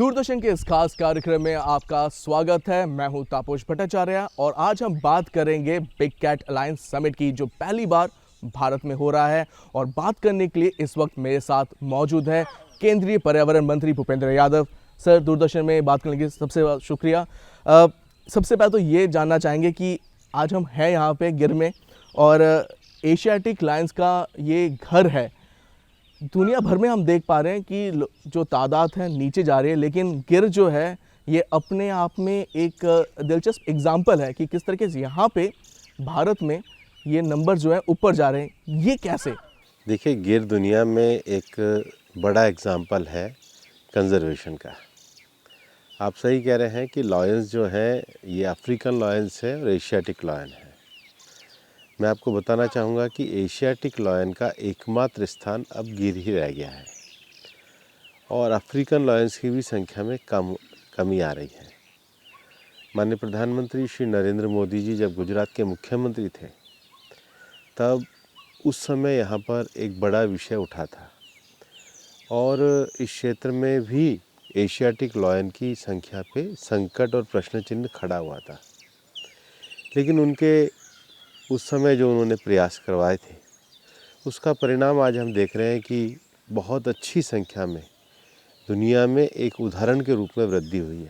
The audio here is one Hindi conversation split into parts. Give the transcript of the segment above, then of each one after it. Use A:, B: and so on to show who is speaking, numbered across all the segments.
A: दूरदर्शन के इस खास कार्यक्रम में आपका स्वागत है। मैं हूं तापस भट्टाचार्य और आज हम बात करेंगे बिग कैट अलायंस समिट की, जो पहली बार भारत में हो रहा है। और बात करने के लिए इस वक्त मेरे साथ मौजूद है केंद्रीय पर्यावरण मंत्री भूपेंद्र यादव। सर, दूरदर्शन में बात करने के लिए सबसे शुक्रिया। सबसे पहले तो ये जानना चाहेंगे कि आज हम हैं यहाँ पे गिर में, और एशियाटिक लायंस का ये घर है। दुनिया भर में हम देख पा रहे हैं कि जो तादाद है नीचे जा रही है, लेकिन गिर जो है ये अपने आप में एक दिलचस्प एग्जाम्पल है कि किस तरीके से यहाँ पे भारत में ये नंबर जो है ऊपर जा रहे हैं। ये कैसे?
B: देखिए, गिर दुनिया में एक बड़ा एग्जाम्पल है कंजर्वेशन का। आप सही कह रहे हैं कि लॉयंस जो है ये अफ्रीकन लॉयंस है और एशियाटिक लॉयन है। मैं आपको बताना चाहूँगा कि एशियाटिक लॉयन का एकमात्र स्थान अब गिर ही रह गया है और अफ्रीकन लॉयंस की भी संख्या में कमी आ रही है। माननीय प्रधानमंत्री श्री नरेंद्र मोदी जी जब गुजरात के मुख्यमंत्री थे, तब उस समय यहाँ पर एक बड़ा विषय उठा था और इस क्षेत्र में भी एशियाटिक लॉयन की संख्या पे संकट और प्रश्न चिन्ह खड़ा हुआ था। लेकिन उनके उस समय जो उन्होंने प्रयास करवाए थे, उसका परिणाम आज हम देख रहे हैं कि बहुत अच्छी संख्या में दुनिया में एक उदाहरण के रूप में वृद्धि हुई है।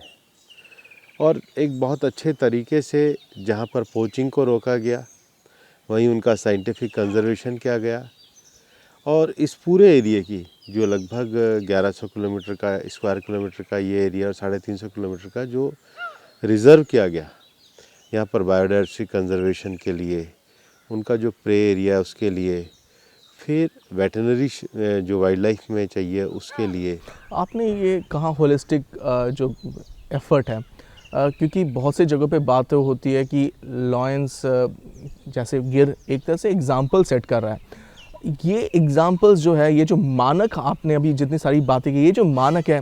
B: और एक बहुत अच्छे तरीके से जहाँ पर पोचिंग को रोका गया, वहीं उनका साइंटिफिक कंजर्वेशन किया गया और इस पूरे एरिया की जो लगभग 1100 किलोमीटर का स्क्वायर किलोमीटर का ये एरिया और 350 किलोमीटर का जो रिज़र्व किया गया यहाँ पर बायोडायवर्सिटी कंजर्वेशन के लिए, उनका जो प्रे एरिया उसके लिए, फिर वेटरनरी जो वाइल्ड लाइफ में चाहिए उसके लिए।
A: आपने ये कहा होलिस्टिक जो एफर्ट है, क्योंकि बहुत सी जगहों पे बात होती है कि लॉयंस जैसे गिर एक तरह से एग्जाम्पल सेट कर रहा है। ये एग्जाम्पल्स जो है, ये जो मानक आपने अभी जितनी सारी बातें की, ये जो मानक है,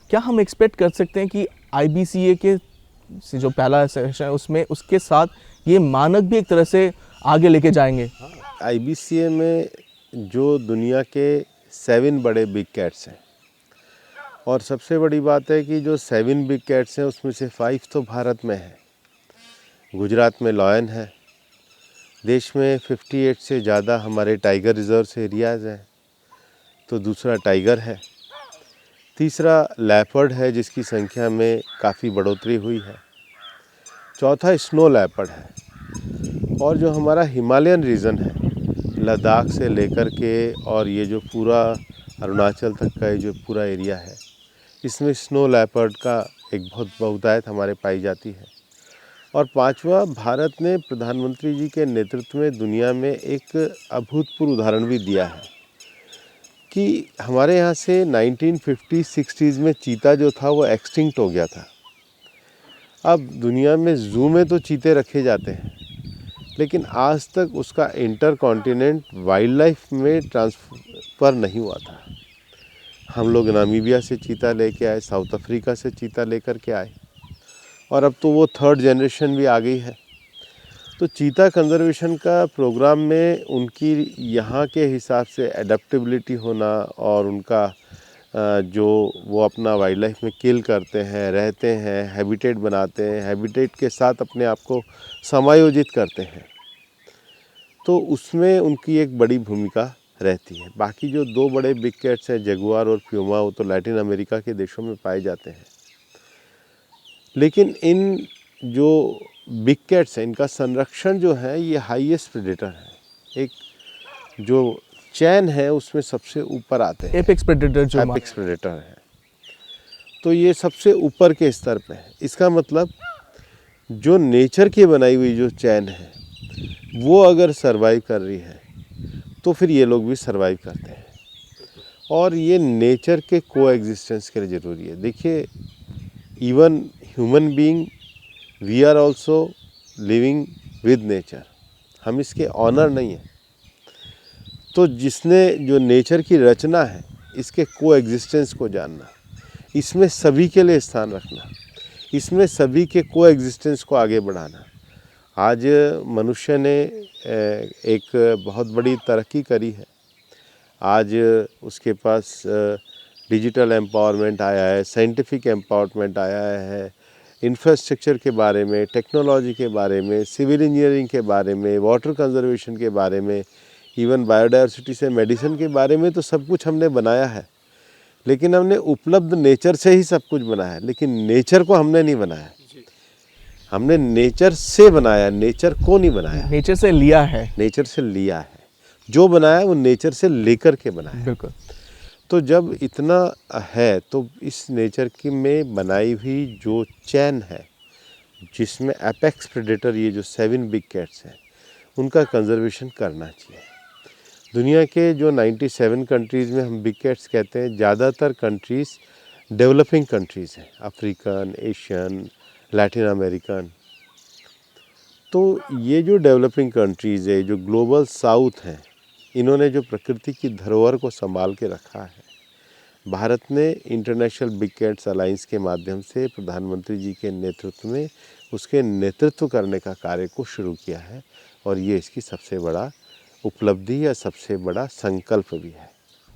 A: क्या हम एक्सपेक्ट कर सकते हैं कि IBCA के से जो पहला सेशन है उसमें उसके साथ ये मानक भी एक तरह से आगे लेके जाएंगे?
B: IBCA में जो दुनिया के 7 बड़े बिग कैट्स हैं और सबसे बड़ी बात है कि जो 7 बिग कैट्स हैं उसमें से 5 तो भारत में है। गुजरात में लॉयन है। देश में 58 से ज़्यादा हमारे टाइगर रिजर्व्स एरियाज़ हैं। तो दूसरा टाइगर है, तीसरा लेपर्ड है जिसकी संख्या में काफ़ी बढ़ोतरी हुई है, चौथा स्नो लेपर्ड है और जो हमारा हिमालयन रीजन है, लद्दाख से लेकर के और ये जो पूरा अरुणाचल तक का ये जो पूरा एरिया है, इसमें स्नो लेपर्ड का एक बहुत बहुतायत हमारे पाई जाती है। और पांचवा, भारत ने प्रधानमंत्री जी के नेतृत्व में दुनिया में एक अभूतपूर्व उदाहरण भी दिया है कि हमारे यहाँ से 1950-60s में चीता जो था वो एक्सटिंक्ट हो गया था। अब दुनिया में ज़ू में तो चीते रखे जाते हैं, लेकिन आज तक उसका इंटर कॉन्टिनेंट वाइल्ड लाइफ में ट्रांसफ़र नहीं हुआ था। हम लोग नामीबिया से चीता लेके आए, साउथ अफ्रीका से चीता लेकर के आए और अब तो वो 3rd जनरेशन भी आ गई है। तो चीता कंजर्वेशन का प्रोग्राम में उनकी यहाँ के हिसाब से एडेप्टेबिलिटी होना और उनका जो वो अपना वाइल्ड लाइफ में किल करते हैं, रहते हैं, हैबिटेट बनाते हैं, हैबिटेट के साथ अपने आप को समायोजित करते हैं, तो उसमें उनकी एक बड़ी भूमिका रहती है। बाकी जो 2 बड़े बिग कैट्स हैं, जगुआर और प्यूमा, वो तो लैटिन अमेरिका के देशों में पाए जाते हैं। लेकिन इन जो बिग कैट्स हैं, इनका संरक्षण जो है ये हाईएस्ट प्रेडेटर है। एक जो चैन है उसमें सबसे ऊपर आते हैं
A: एपेक्स प्रेडेटर, जो
B: एपेक्स प्रेडेटर है। तो ये सबसे ऊपर के स्तर पे है। इसका मतलब जो नेचर की बनाई हुई जो चैन है वो अगर सरवाइव कर रही है तो फिर ये लोग भी सरवाइव करते हैं और ये नेचर के को एग्जिस्टेंस के लिए ज़रूरी है। देखिए, even human being we are also living with nature. हम इसके ऑनर नहीं हैं। तो जिसने जो नेचर की रचना है, इसके को एग्जिस्टेंस को जानना, इसमें सभी के लिए स्थान रखना, इसमें सभी के को एग्जिस्टेंस को आगे बढ़ाना। आज मनुष्य ने एक बहुत बड़ी तरक्की करी है। आज उसके पास डिजिटल एम्पावरमेंट आया है, साइंटिफिक एम्पावरमेंट आया है, इंफ्रास्ट्रक्चर के बारे में, टेक्नोलॉजी के बारे में, सिविल इंजीनियरिंग के बारे में, वाटर कंजर्वेशन के बारे में, इवन बायोडायवर्सिटी से मेडिसिन के बारे में तो सब कुछ हमने बनाया है। लेकिन हमने उपलब्ध नेचर से ही सब कुछ बनाया है, लेकिन नेचर को हमने नहीं बनाया। हमने नेचर से बनाया, नेचर को नहीं बनाया।
A: नेचर से लिया है।
B: नेचर से लिया है, जो बनाया वो नेचर से लेकर के बनाया।
A: बिल्कुल।
B: तो जब इतना है तो इस नेचर की में बनाई हुई जो चैन है, जिसमें एपेक्स प्रेडेटर ये जो 7 बिग कैट्स हैं, उनका कंजर्वेशन करना चाहिए। दुनिया के जो 97 कंट्रीज़ में हम बिग कैट्स कहते हैं, ज़्यादातर कंट्रीज़ डेवलपिंग कंट्रीज़ हैं, अफ्रीकन, एशियन, लैटिन अमेरिकन। तो ये जो डेवलपिंग कंट्रीज़ है, जो ग्लोबल साउथ हैं, इन्होंने जो प्रकृति की धरोहर को संभाल के रखा है। भारत ने इंटरनेशनल बिग कैट्स अलायंस के माध्यम से प्रधानमंत्री जी के नेतृत्व में उसके नेतृत्व करने का कार्य को शुरू किया है, और ये इसकी सबसे बड़ा उपलब्धि या सबसे बड़ा संकल्प भी है।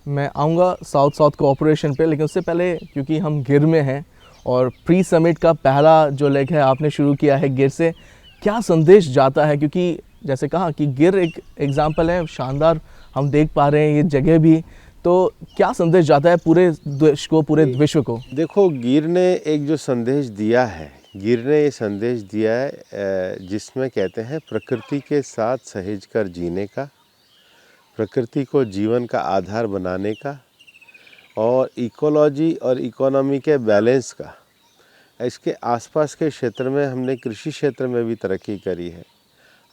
A: मैं आऊँगा साउथ साउथ कोऑपरेशन पे, लेकिन उससे पहले क्योंकि हम गिर में हैं और प्री समिट का पहला जो लेग है आपने शुरू किया है गिर से, क्या संदेश जाता है? क्योंकि जैसे कहा कि गिर एक एग्जाम्पल है, शानदार हम देख पा रहे हैं ये जगह भी, तो क्या संदेश जाता है पूरे देश को, पूरे विश्व को?
B: देखो, गिर ने एक जो संदेश दिया है, गिर ने ये संदेश दिया है जिसमें कहते हैं प्रकृति के साथ सहेज कर जीने का, प्रकृति को जीवन का आधार बनाने का, और इकोलॉजी और इकोनॉमी के बैलेंस का। इसके आसपास के क्षेत्र में हमने कृषि क्षेत्र में भी तरक्की करी है,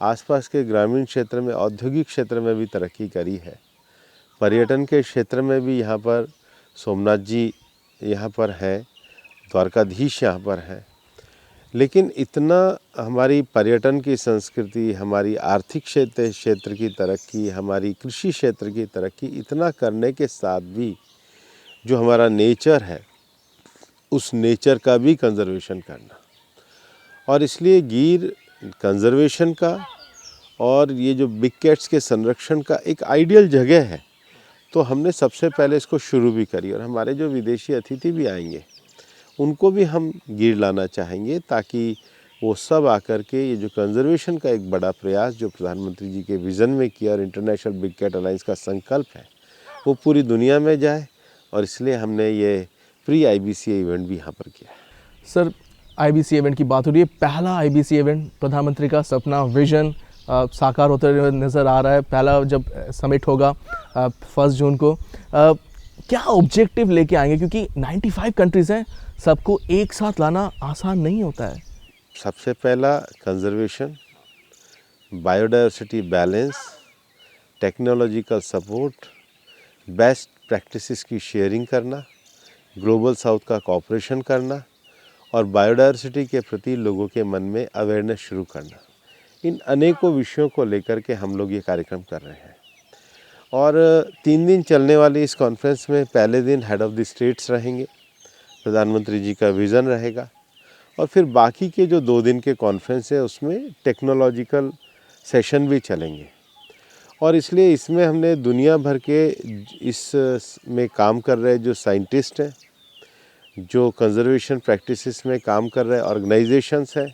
B: आसपास के ग्रामीण क्षेत्र में, औद्योगिक क्षेत्र में भी तरक्की करी है, पर्यटन के क्षेत्र में भी। यहाँ पर सोमनाथ जी यहाँ पर हैं, द्वारकाधीश यहाँ पर हैं। लेकिन इतना हमारी पर्यटन की संस्कृति, हमारी आर्थिक क्षेत्र की तरक्की, हमारी कृषि क्षेत्र की तरक्की, इतना करने के साथ भी जो हमारा नेचर है, उस नेचर का भी कंजर्वेशन करना। और इसलिए गिर कंजर्वेशन का और ये जो बिग कैट्स के संरक्षण का एक आइडियल जगह है। तो हमने सबसे पहले इसको शुरू भी करी, और हमारे जो विदेशी अतिथि भी आएंगे उनको भी हम गिर लाना चाहेंगे, ताकि वो सब आकर के ये जो कंजर्वेशन का एक बड़ा प्रयास जो प्रधानमंत्री जी के विज़न में किया और इंटरनेशनल बिग कैट अलायंस का संकल्प है, वो पूरी दुनिया में जाए। और इसलिए हमने ये प्री IBCA इवेंट भी यहाँ पर किया है।
A: सर, IBC इवेंट की बात हो रही है, पहला IBC इवेंट, प्रधानमंत्री का सपना, विजन साकार होते हुए नज़र आ रहा है। पहला जब समिट होगा 1 जून को, क्या ऑब्जेक्टिव लेके आएंगे? क्योंकि 95 कंट्रीज़ हैं, सबको एक साथ लाना आसान नहीं होता है।
B: सबसे पहला conservation, biodiversity balance, technological support, best practices की शेयरिंग करना, ग्लोबल साउथ का कोऑपरेशन करना, और बायोडायवर्सिटी के प्रति लोगों के मन में अवेयरनेस शुरू करना। इन अनेकों विषयों को लेकर के हम लोग ये कार्यक्रम कर रहे हैं। और 3 दिन चलने वाली इस कॉन्फ्रेंस में पहले दिन हेड ऑफ़ द स्टेट्स रहेंगे, प्रधानमंत्री जी का विज़न रहेगा, और फिर बाकी के जो 2 दिन के कॉन्फ्रेंस है उसमें टेक्नोलॉजिकल सेशन भी चलेंगे। और इसलिए इसमें हमने दुनिया भर के इस में काम कर रहे जो साइंटिस्ट हैं, जो कंजर्वेशन प्रैक्टिसेस में काम कर रहे ऑर्गेनाइजेशंस हैं,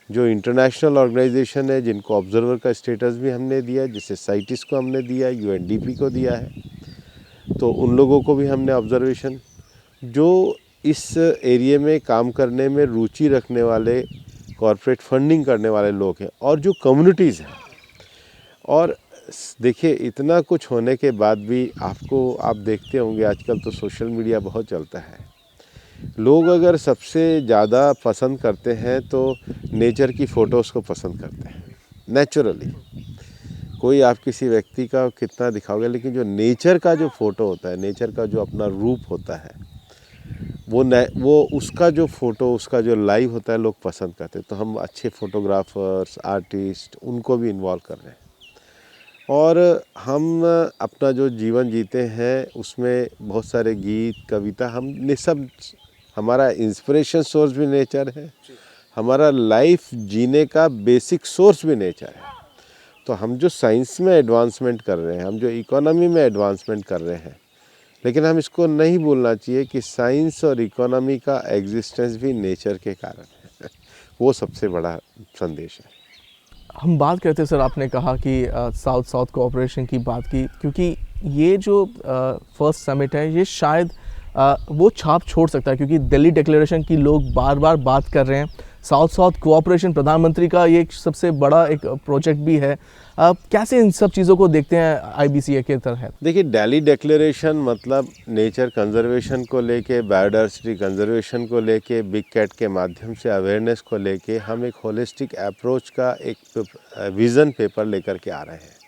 B: जो इंटरनेशनल ऑर्गेनाइजेशन है, जिनको ऑब्जर्वर का स्टेटस भी हमने दिया, जैसे साइटिस को हमने दिया, UNDP को दिया है, तो उन लोगों को भी हमने ऑब्जर्वेशन, जो इस एरिया में काम करने में रुचि रखने वाले, कॉरपोरेट फंडिंग करने वाले लोग हैं, और जो कम्युनिटीज़ हैं। और देखिए, इतना कुछ होने के बाद भी आप देखते होंगे आजकल तो सोशल मीडिया बहुत चलता है। लोग अगर सबसे ज़्यादा पसंद करते हैं तो नेचर की फ़ोटोज़ को पसंद करते हैं नेचुरली। कोई आप किसी व्यक्ति का कितना दिखाओगे, लेकिन जो नेचर का जो फ़ोटो होता है, नेचर का जो अपना रूप होता है, वो उसका जो फ़ोटो, उसका जो लाइव होता है, लोग पसंद करते हैं। तो हम अच्छे फ़ोटोग्राफ़र्स, आर्टिस्ट, उनको भी इन्वॉल्व कर रहे हैं। और हम अपना जो जीवन जीते हैं उसमें बहुत सारे गीत, कविता, हमने सब, हमारा इंस्पिरेशन सोर्स भी नेचर है, हमारा लाइफ जीने का बेसिक सोर्स भी नेचर है। तो हम जो साइंस में एडवांसमेंट कर रहे हैं, हम जो इकोनॉमी में एडवांसमेंट कर रहे हैं, लेकिन हम इसको नहीं भूलना चाहिए कि साइंस और इकोनॉमी का एग्जिस्टेंस भी नेचर के कारण है। वो सबसे बड़ा संदेश है।
A: हम बात करते हैं सर, आपने कहा कि साउथ साउथ कोऑपरेशन की बात की, क्योंकि ये जो फर्स्ट समिट है ये शायद वो छाप छोड़ सकता है, क्योंकि दिल्ली डिक्लेरेशन की लोग बार बार बात कर रहे हैं। साउथ साउथ कोऑपरेशन प्रधानमंत्री का ये एक सबसे बड़ा एक प्रोजेक्ट भी है। कैसे इन सब चीज़ों को देखते हैं IBCA के तहत?
B: देखिए, दिल्ली डिक्लेरेशन मतलब नेचर कंजर्वेशन को लेके, बायोडाइवर्सिटी कंजर्वेशन को लेके, बिग कैट के माध्यम से अवेयरनेस को लेके हम एक होलिस्टिक अप्रोच का एक विज़न पेपर लेकर के आ रहे हैं।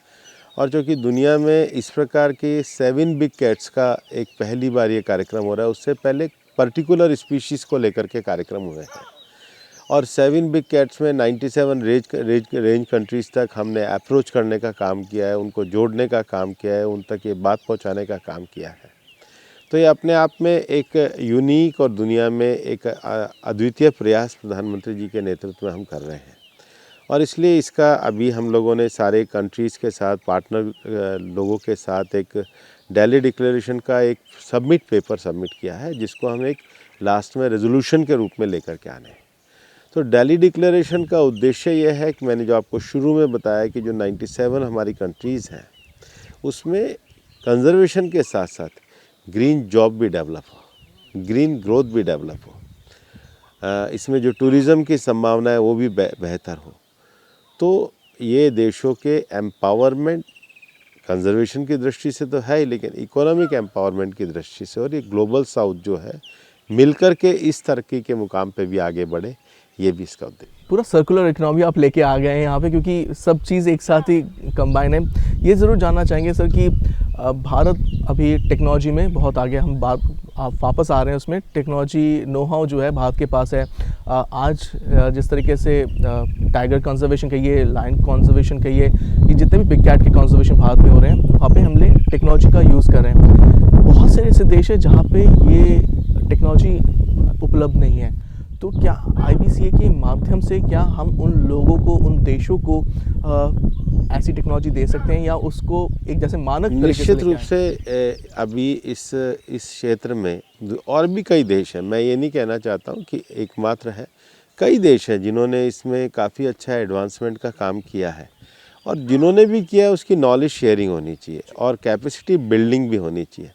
B: और जो कि दुनिया में इस प्रकार की 7 बिग कैट्स का एक पहली बार ये कार्यक्रम हो रहा है। उससे पहले पर्टिकुलर स्पीशीज़ को लेकर के कार्यक्रम हुए हैं। और 7 बिग कैट्स में 97 रेंज कंट्रीज़ तक हमने अप्रोच करने का काम किया है, उनको जोड़ने का काम किया है, उन तक ये बात पहुंचाने का काम किया है। तो ये अपने आप में एक यूनिक और दुनिया में एक अद्वितीय प्रयास प्रधानमंत्री जी के नेतृत्व में हम कर रहे हैं। और इसलिए इसका अभी हम लोगों ने सारे कंट्रीज़ के साथ, पार्टनर लोगों के साथ एक दिल्ली डिक्लेरेशन का एक पेपर सबमिट किया है, जिसको हम एक लास्ट में रेजोल्यूशन के रूप में लेकर के आने हैं। तो दिल्ली डिक्लेरेशन का उद्देश्य यह है कि मैंने जो आपको शुरू में बताया कि जो 97 हमारी कंट्रीज़ हैं, उसमें कंजर्वेशन के साथ साथ ग्रीन जॉब भी डेवलप हो, ग्रीन ग्रोथ भी डेवलप हो, इसमें जो टूरिज़्म की संभावना है वो भी बेहतर हो। तो ये देशों के एम्पावरमेंट कंजर्वेशन की दृष्टि से तो है ही, लेकिन इकोनॉमिक एम्पावरमेंट की दृष्टि से, और ये ग्लोबल साउथ जो है मिलकर के इस तरक्की के मुकाम पे भी आगे बढ़े, ये भी इसका उद्देश्य।
A: पूरा सर्कुलर इकोनॉमी आप लेके आ गए हैं यहाँ पे, क्योंकि सब चीज़ एक साथ ही कंबाइन है। ये ज़रूर जानना चाहेंगे सर कि भारत अभी टेक्नोलॉजी में बहुत आगे, हम आप वापस आ रहे हैं उसमें, टेक्नोलॉजी नो हाउ जो है भारत के पास है। आज जिस तरीके से टाइगर कंजर्वेशन कहिए, लायन कंजर्वेशन कहिए, ये जितने भी बिग कैट के कंजर्वेशन भारत में हो रहे हैं, वहाँ पे हमने टेक्नोलॉजी का यूज़ कर रहे हैं। बहुत से ऐसे देश है जहाँ पे ये टेक्नोलॉजी उपलब्ध नहीं है। तो क्या IBCA के माध्यम से क्या हम उन लोगों को, उन देशों को ऐसी टेक्नोलॉजी दे सकते हैं, या उसको एक जैसे मानक तरीके से
B: निश्चित रूप से अभी इस क्षेत्र में और भी कई देश हैं। मैं ये नहीं कहना चाहता हूँ कि एकमात्र है, कई देश हैं जिन्होंने इसमें काफ़ी अच्छा एडवांसमेंट का काम किया है। और जिन्होंने भी किया है उसकी नॉलेज शेयरिंग होनी चाहिए और कैपेसिटी बिल्डिंग भी होनी चाहिए,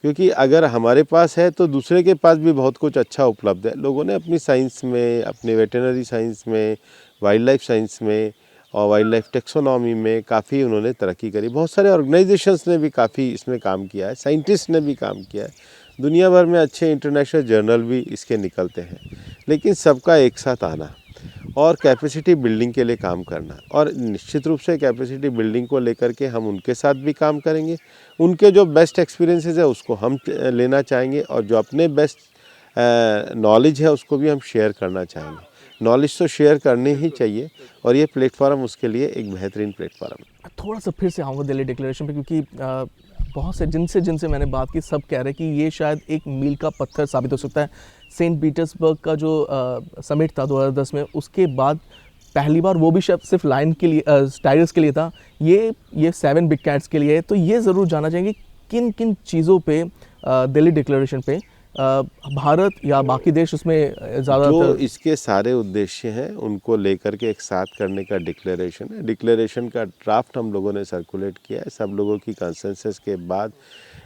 B: क्योंकि अगर हमारे पास है तो दूसरे के पास भी बहुत कुछ अच्छा उपलब्ध है। लोगों ने अपनी साइंस में, अपने वेटरनरी साइंस में, वाइल्ड लाइफ साइंस में और वाइल्ड लाइफ टेक्सोनॉमी में काफ़ी उन्होंने तरक्की करी। बहुत सारे ऑर्गेनाइजेशंस ने भी काफ़ी इसमें काम किया है, साइंटिस्ट ने भी काम किया है, दुनिया भर में अच्छे इंटरनेशनल जर्नल भी इसके निकलते हैं। लेकिन सबका एक साथ आना और कैपेसिटी बिल्डिंग के लिए काम करना, और निश्चित रूप से कैपेसिटी बिल्डिंग को लेकर के हम उनके साथ भी काम करेंगे। उनके जो बेस्ट एक्सपीरियंसेस है उसको हम लेना चाहेंगे, और जो अपने बेस्ट नॉलेज है उसको भी हम शेयर करना चाहेंगे। नॉलेज तो शेयर करनी ही चाहिए, और ये प्लेटफॉर्म उसके लिए एक बेहतरीन प्लेटफॉर्म है।
A: थोड़ा सा फिर से आऊँगा दिल्ली डिक्लेरेशन पे, क्योंकि बहुत से जिनसे मैंने बात की, सब कह रहे हैं कि ये शायद एक मील का पत्थर साबित हो सकता है। सेंट पीटर्सबर्ग का जो समिट था 2010 में, उसके बाद पहली बार वो भी सिर्फ लायन के लिए, टाइगर्स के लिए था, ये 7 बिग कैट्स के लिए है। तो ये ज़रूर जानना चाहेंगे किन किन चीज़ों पे दिल्ली डिक्लेरेशन पे भारत या बाकी देश उसमें ज़्यादातर,
B: जो इसके सारे उद्देश्य हैं उनको लेकर के एक साथ करने का डिक्लेरेशन है। डिक्लेरेशन का ड्राफ्ट हम लोगों ने सर्कुलेट किया है। सब लोगों की कंसेंसस के बाद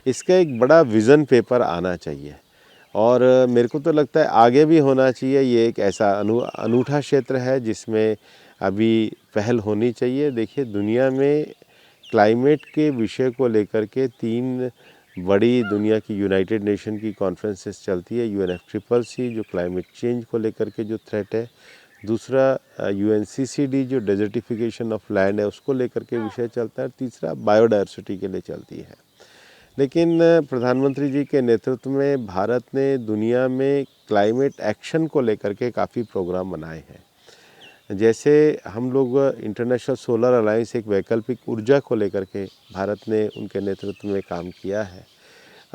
B: इसका एक बड़ा विज़न पेपर आना चाहिए, और मेरे को तो लगता है आगे भी होना चाहिए। ये एक ऐसा अनूठा क्षेत्र है जिसमें अभी पहल होनी चाहिए। देखिए, दुनिया में क्लाइमेट के विषय को लेकर के 3 बड़ी दुनिया की यूनाइटेड नेशन की कॉन्फ्रेंसेस चलती है। UNFCCC जो क्लाइमेट चेंज को लेकर के जो थ्रेट है, दूसरा UNCCD जो डेजर्टिफिकेशन ऑफ लैंड है उसको लेकर के विषय चलता है, तीसरा बायोडाइवर्सिटी के लिए चलती है। लेकिन प्रधानमंत्री जी के नेतृत्व में भारत ने दुनिया में क्लाइमेट एक्शन को लेकर के काफ़ी प्रोग्राम बनाए हैं। जैसे हम लोग इंटरनेशनल सोलर अलायंस, एक वैकल्पिक ऊर्जा को लेकर के भारत ने उनके नेतृत्व में काम किया है।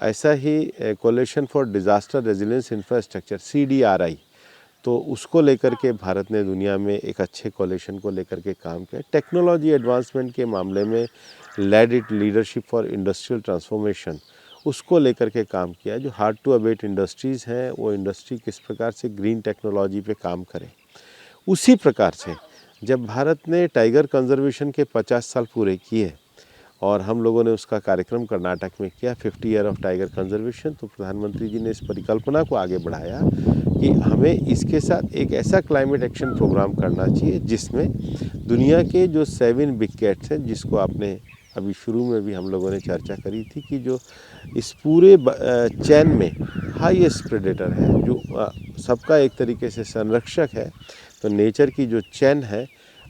B: ऐसा ही coalition for disaster resilience infrastructure CDRI, तो उसको लेकर के भारत ने दुनिया में एक अच्छे कोलिशन को लेकर के काम किया। टेक्नोलॉजी एडवांसमेंट के मामले में led it leadership for industrial transformation, उसको लेकर के काम किया। जो हार्ड टू अबेट इंडस्ट्रीज़ हैं, वो इंडस्ट्री किस प्रकार से ग्रीन टेक्नोलॉजी पे काम करें। उसी प्रकार से जब भारत ने टाइगर कंजर्वेशन के 50 साल पूरे किए और हम लोगों ने उसका कार्यक्रम कर्नाटक में किया 50 ईयर ऑफ टाइगर कंजर्वेशन, तो प्रधानमंत्री जी ने इस परिकल्पना को आगे बढ़ाया कि हमें इसके साथ एक ऐसा क्लाइमेट एक्शन प्रोग्राम करना चाहिए जिसमें दुनिया के जो 7 बिग कैट्स हैं, जिसको आपने अभी शुरू में भी हम लोगों ने चर्चा करी थी कि जो इस पूरे चैन में हाईएस्ट प्रेडेटर है, जो सबका एक तरीके से संरक्षक है, तो नेचर की जो चैन है,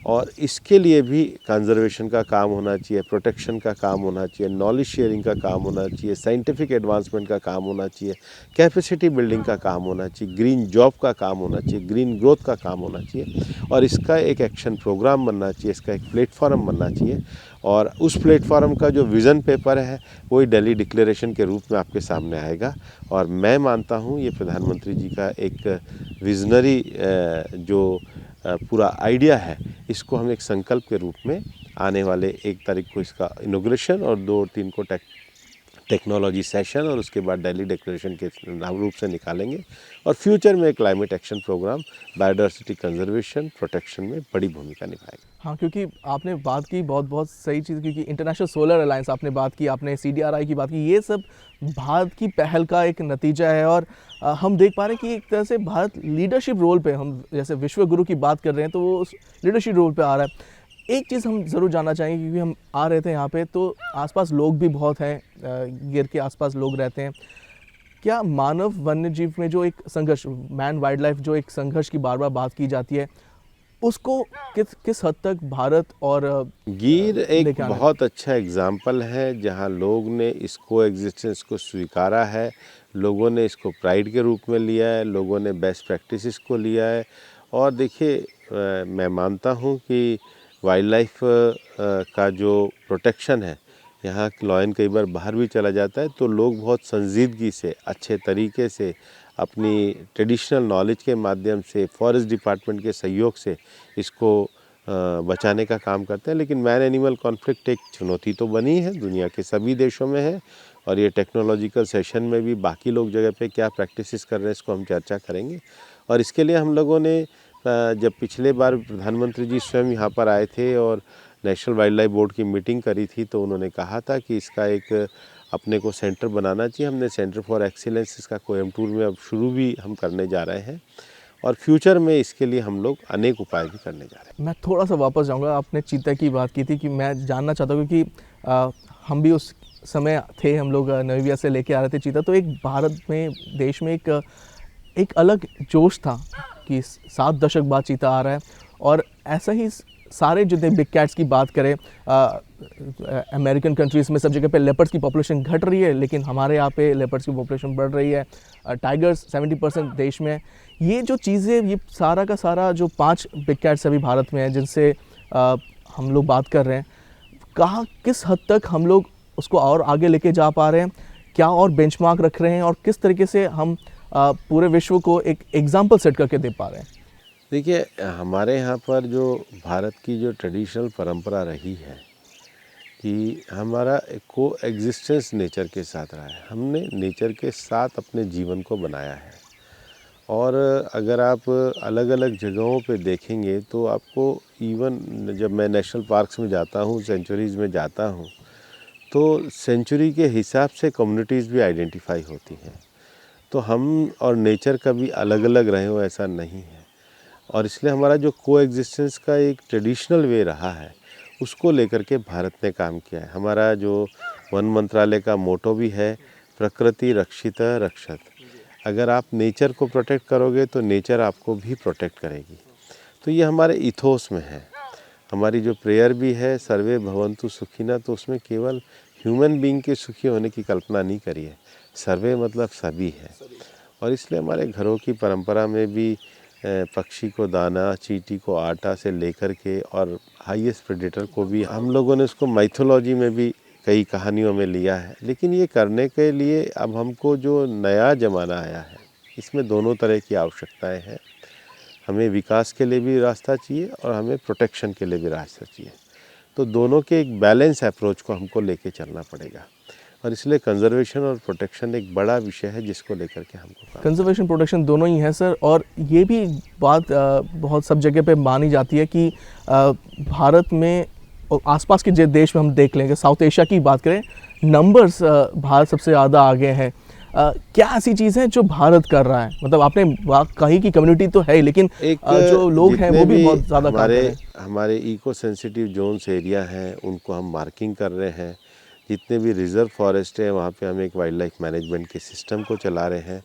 B: और इसके लिए भी कंजर्वेशन का काम होना चाहिए, प्रोटेक्शन का काम होना चाहिए, नॉलेज शेयरिंग का काम होना चाहिए, साइंटिफिक एडवांसमेंट का काम होना चाहिए, कैपेसिटी बिल्डिंग का काम होना चाहिए, ग्रीन जॉब का काम होना चाहिए, ग्रीन ग्रोथ का काम होना चाहिए, और इसका एक एक्शन प्रोग्राम बनना चाहिए, इसका एक प्लेटफॉर्म बनना चाहिए। और उस प्लेटफॉर्म का जो विज़न पेपर है वही दिल्ली डिक्लेरेशन के रूप में आपके सामने आएगा। और मैं मानता हूँ ये प्रधानमंत्री जी का एक विजनरी जो पूरा आइडिया है, इसको हम एक संकल्प के रूप में आने वाले 1 तारीख को इसका इनॉग्रेशन और 2 और 3 को टेक्नोलॉजी सेशन और उसके बाद दिल्ली डिक्लेरेशन के रूप से निकालेंगे। और फ्यूचर में climate action programme biodiversity conservation protection में बड़ी भूमिका निभाएगा।
A: हाँ, क्योंकि आपने बात की बहुत सही चीज़, क्योंकि इंटरनेशनल सोलर अलायंस आपने बात की, आपने CDRI की बात की, ये सब भारत की पहल का एक नतीजा है। और हम देख पा रहे हैं कि एक तरह से भारत लीडरशिप रोल पे, हम जैसे विश्व गुरु की बात कर रहे हैं तो वो उस लीडरशिप रोल पे आ रहा है। एक चीज़ हम ज़रूर जानना चाहेंगे, क्योंकि हम आ रहे थे यहाँ पे तो आसपास लोग भी बहुत हैं, गिर के आसपास लोग रहते हैं। क्या मानव वन्य जीव में जो एक संघर्ष, मैन वाइल्ड लाइफ जो एक संघर्ष की बार बार बात की जाती है, उसको किस हद तक भारत और
B: गिर एक
A: लेके आने?
B: बहुत अच्छा एग्जाम्पल है जहाँ लोग ने इसको एग्जिस्टेंस को स्वीकारा है, लोगों ने इसको प्राइड के रूप में लिया है, लोगों ने बेस्ट प्रैक्टिसेस को लिया है। और देखिए मैं मानता हूँ कि वाइल्ड लाइफ का जो प्रोटेक्शन है, यहाँ लॉयन कई बार बाहर भी चला जाता है तो लोग बहुत संजीदगी से, अच्छे तरीके से, अपनी ट्रेडिशनल नॉलेज के माध्यम से, फॉरेस्ट डिपार्टमेंट के सहयोग से इसको बचाने का काम करते हैं। लेकिन मैन एनिमल कॉन्फ्लिक्ट एक चुनौती तो बनी है, दुनिया के सभी देशों में है, और ये टेक्नोलॉजिकल सेशन में भी बाकी लोग जगह पे क्या प्रैक्टिसेस कर रहे हैं इसको हम चर्चा करेंगे। और इसके लिए हम लोगों ने जब पिछले बार प्रधानमंत्री जी स्वयं यहाँ पर आए थे और नेशनल वाइल्ड लाइफ बोर्ड की मीटिंग करी थी, तो उन्होंने कहा था कि इसका एक अपने को सेंटर बनाना चाहिए। हमने सेंटर फॉर एक्सीलेंस इसका कोयम्बटूर में अब शुरू भी हम करने जा रहे हैं, और फ्यूचर में इसके लिए हम लोग अनेक उपाय भी करने जा रहे हैं।
A: मैं थोड़ा सा वापस जाऊंगा, आपने चीता की बात की थी कि मैं जानना चाहता हूँ, क्योंकि हम भी उस समय थे, हम लोग नवीबिया से लेके आ रहे थे चीता, तो एक भारत में, देश में एक अलग जोश था कि 7 दशक बाद चीता आ रहा है। और ऐसा ही सारे जितने बिग कैट्स की बात करें, अमेरिकन कंट्रीज़ में सब जगह पे लेपर्ड्स की पॉपुलेशन घट रही है, लेकिन हमारे यहाँ पे लेपर्ड्स की पॉपुलेशन बढ़ रही है। टाइगर्स 70% देश में है। ये जो चीज़ें, ये सारा का सारा जो 5 बिग कैट्स अभी भारत में हैं जिनसे हम लोग बात कर रहे हैं, कहाँ किस हद तक हम लोग उसको और आगे लेके जा पा रहे हैं, क्या और बेंचमार्क रख रहे हैं, और किस तरीके से हम पूरे विश्व को एक एग्जाम्पल सेट करके दे पा रहे हैं?
B: देखिए, हमारे यहाँ पर जो भारत की जो ट्रेडिशनल परंपरा रही है कि हमारा को एग्जिस्टेंस नेचर के साथ रहा है, हमने नेचर के साथ अपने जीवन को बनाया है। और अगर आप अलग अलग जगहों पे देखेंगे तो आपको, इवन जब मैं नेशनल पार्क्स में जाता हूँ, सेंचुरीज़ में जाता हूँ, तो सेंचुरी के हिसाब से कम्युनिटीज़ भी आइडेंटिफाई होती हैं। तो हम और नेचर कभी अलग अलग रहे हो ऐसा नहीं है, और इसलिए हमारा जो को एग्जिस्टेंस का एक ट्रेडिशनल वे रहा है, उसको लेकर के भारत ने काम किया है। हमारा जो वन मंत्रालय का मोटो भी है, प्रकृति रक्षित रक्षत। अगर आप नेचर को प्रोटेक्ट करोगे तो नेचर आपको भी प्रोटेक्ट करेगी। तो ये हमारे इथोस में है। हमारी जो प्रेयर भी है, सर्वे भवन्तु सुखिनः, तो उसमें केवल ह्यूमन बीइंग के सुखी होने की कल्पना नहीं करी है, सर्वे मतलब सभी है। और इसलिए हमारे घरों की परंपरा में भी पक्षी को दाना, चींटी को आटा से लेकर के, और हाईएस्ट प्रेडेटर को भी हम लोगों ने उसको माइथोलॉजी में भी कई कहानियों में लिया है। लेकिन ये करने के लिए अब हमको जो नया ज़माना आया है, इसमें दोनों तरह की आवश्यकताएं हैं। हमें विकास के लिए भी रास्ता चाहिए और हमें प्रोटेक्शन के लिए भी रास्ता चाहिए। तो दोनों के एक बैलेंस अप्रोच को हमको लेके चलना पड़ेगा। और इसलिए कंजर्वेशन और प्रोटेक्शन एक बड़ा विषय है जिसको लेकर के हमको काम
A: कंजर्वेशन प्रोटेक्शन दोनों ही है सर। और ये भी बात बहुत सब जगह पे मानी जाती है कि भारत में और आसपास के जो देश में हम देख लेंगे, साउथ एशिया की बात करें, नंबर्स भारत सबसे ज़्यादा आगे हैं। क्या ऐसी चीज़ है जो भारत कर रहा है? मतलब आपने कही कि कम्युनिटी तो है ही, लेकिन जो लोग हैं वो भी बहुत ज़्यादा काम कर रहे हैं।
B: हमारे इको सेंसिटिव जोन्स एरिया हैं उनको हम मार्किंग कर रहे हैं। जितने भी रिज़र्व फॉरेस्ट है वहाँ पे हम एक वाइल्ड लाइफ मैनेजमेंट के सिस्टम को चला रहे हैं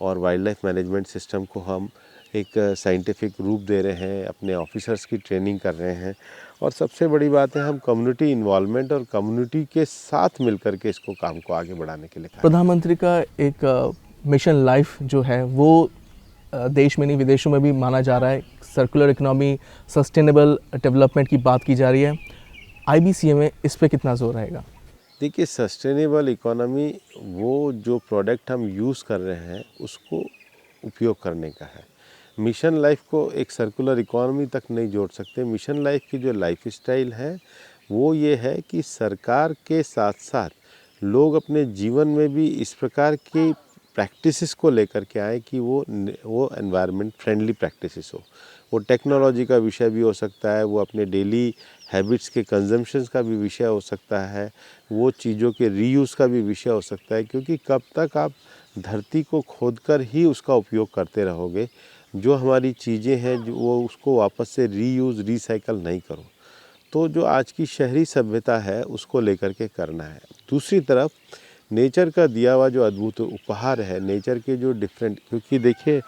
B: और वाइल्ड लाइफ मैनेजमेंट सिस्टम को हम एक साइंटिफिक रूप दे रहे हैं, अपने ऑफिसर्स की ट्रेनिंग कर रहे हैं। और सबसे बड़ी बात है हम कम्युनिटी इन्वॉल्वमेंट और कम्युनिटी के साथ मिलकर के इसको काम को आगे बढ़ाने के लिए
A: प्रधानमंत्री का एक मिशन लाइफ जो है वो देश में नहीं विदेशों में भी माना जा रहा है। सर्कुलर इकोनॉमी, सस्टेनेबल डेवलपमेंट की बात की जा रही है। IBCA में इस पे कितना जोर रहेगा?
B: देखिए, सस्टेनेबल इकोनॉमी वो जो प्रोडक्ट हम यूज़ कर रहे हैं उसको उपयोग करने का है। मिशन लाइफ को एक सर्कुलर इकोनॉमी तक नहीं जोड़ सकते। मिशन लाइफ की जो लाइफ स्टाइल है वो ये है कि सरकार के साथ साथ लोग अपने जीवन में भी इस प्रकार की प्रैक्टिसेस को लेकर के आए कि वो एनवायरनमेंट फ्रेंडली प्रैक्टिसेस हो। वो टेक्नोलॉजी का विषय भी हो सकता है, वो अपने डेली हैबिट्स के कंजम्पशंस का भी विषय हो सकता है, वो चीज़ों के रीयूज़ का भी विषय हो सकता है। क्योंकि कब तक आप धरती को खोदकर ही उसका उपयोग करते रहोगे, जो हमारी चीज़ें हैं जो वो उसको वापस से रीयूज़ रीसाइकल नहीं करो, तो जो आज की शहरी सभ्यता है उसको लेकर के करना है। दूसरी तरफ नेचर का दिया हुआ जो अद्भुत उपहार है, नेचर के जो डिफरेंट, क्योंकि देखिए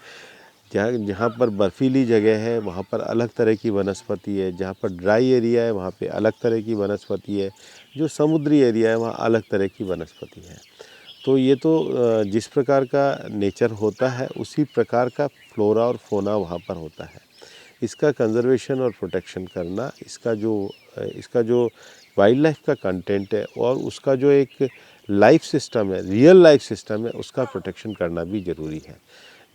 B: जहाँ पर बर्फीली जगह है वहाँ पर अलग तरह की वनस्पति है, जहाँ पर ड्राई एरिया है वहाँ पे अलग तरह की वनस्पति है, जो समुद्री एरिया है वहाँ अलग तरह की वनस्पति है। तो ये तो जिस प्रकार का नेचर होता है उसी प्रकार का फ्लोरा और फोना वहाँ पर होता है। इसका कंजर्वेशन और प्रोटेक्शन करना, इसका जो वाइल्ड लाइफ का कंटेंट है और उसका जो एक लाइफ सिस्टम है, रियल लाइफ सिस्टम है, उसका प्रोटेक्शन करना भी ज़रूरी है।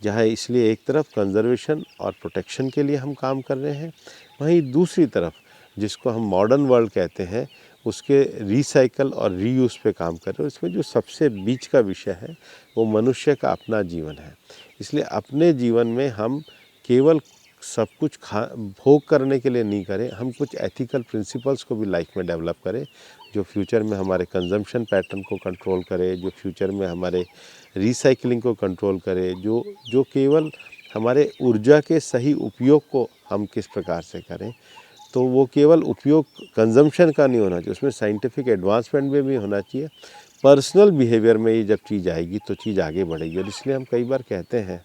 B: जहाँ इसलिए एक तरफ कंजर्वेशन और प्रोटेक्शन के लिए हम काम कर रहे हैं, वहीं दूसरी तरफ जिसको हम मॉडर्न वर्ल्ड कहते हैं उसके रिसाइकल और रीयूज़ पे काम कर रहे हैं। इसमें जो सबसे बीच का विषय है वो मनुष्य का अपना जीवन है। इसलिए अपने जीवन में हम केवल सब कुछ भोग करने के लिए नहीं करें, हम कुछ एथिकल प्रिंसिपल्स को भी लाइफ में डेवलप करें जो फ्यूचर में हमारे कंजम्पशन पैटर्न को कंट्रोल करे, जो फ्यूचर में हमारे रिसाइकलिंग को कंट्रोल करे, जो केवल हमारे ऊर्जा के सही उपयोग को हम किस प्रकार से करें। तो वो केवल उपयोग कंजम्पशन का नहीं होना चाहिए, उसमें साइंटिफिक एडवांसमेंट में भी होना चाहिए। पर्सनल बिहेवियर में ये जब चीज़ आएगी तो चीज़ आगे बढ़ेगी। और इसलिए हम कई बार कहते हैं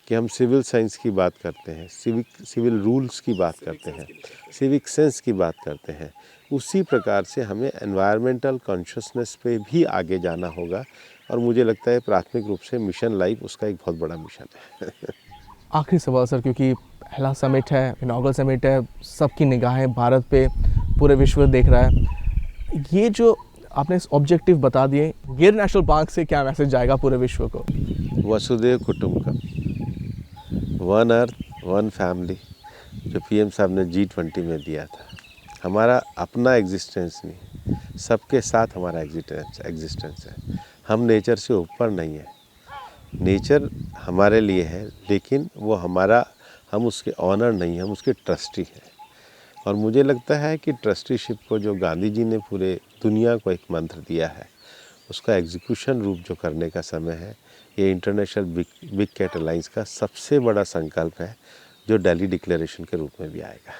B: कि हम सिविल साइंस की बात करते हैं, सिविल रूल्स की बात करते हैं, सिविक सेंस की बात करते हैं। उसी प्रकार से हमें एनवायरमेंटल कॉन्शियसनेस पे भी आगे जाना होगा। और मुझे लगता है प्राथमिक रूप से मिशन लाइफ उसका एक बहुत बड़ा मिशन है।
A: आखिरी सवाल सर, क्योंकि पहला समिट है, इनॉग्रल समिट है, सबकी निगाहें भारत पे, पूरे विश्व देख रहा है। ये जो आपने ऑब्जेक्टिव बता दिए, गिर नेशनल पार्क से क्या मैसेज जाएगा पूरे विश्व को?
B: वसुदेव कुटुंबकम, वन अर्थ वन फैमिली, जो PM साहब ने G20 में दिया था। हमारा अपना एग्जिस्टेंस नहीं, सबके साथ हमारा एग्जिस्टेंस है। हम नेचर से ऊपर नहीं है, नेचर हमारे लिए है, लेकिन वो हम उसके ऑनर नहीं, हम उसके ट्रस्टी हैं। और मुझे लगता है कि ट्रस्टीशिप को जो गांधी जी ने पूरे दुनिया को एक मंत्र दिया है, उसका एग्जीक्यूशन रूप जो करने का समय है, ये इंटरनेशनल बिग कैट अलायंस का सबसे बड़ा संकल्प है जो दिल्ली डिक्लेरेशन के रूप में भी आएगा।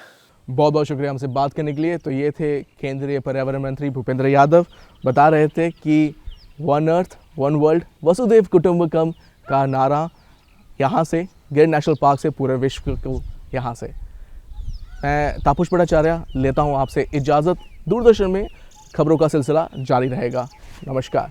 A: बहुत बहुत शुक्रिया हमसे बात करने के लिए। तो ये थे केंद्रीय पर्यावरण मंत्री भूपेंद्र यादव, बता रहे थे कि वन अर्थ वन वर्ल्ड वसुदेव कुटुंबकम का नारा यहाँ से, गिर नेशनल पार्क से, पूरे विश्व को यहाँ से। मैं तापस भट्टाचार्य लेता हूँ आपसे इजाज़त। दूरदर्शन में खबरों का सिलसिला जारी रहेगा। नमस्कार।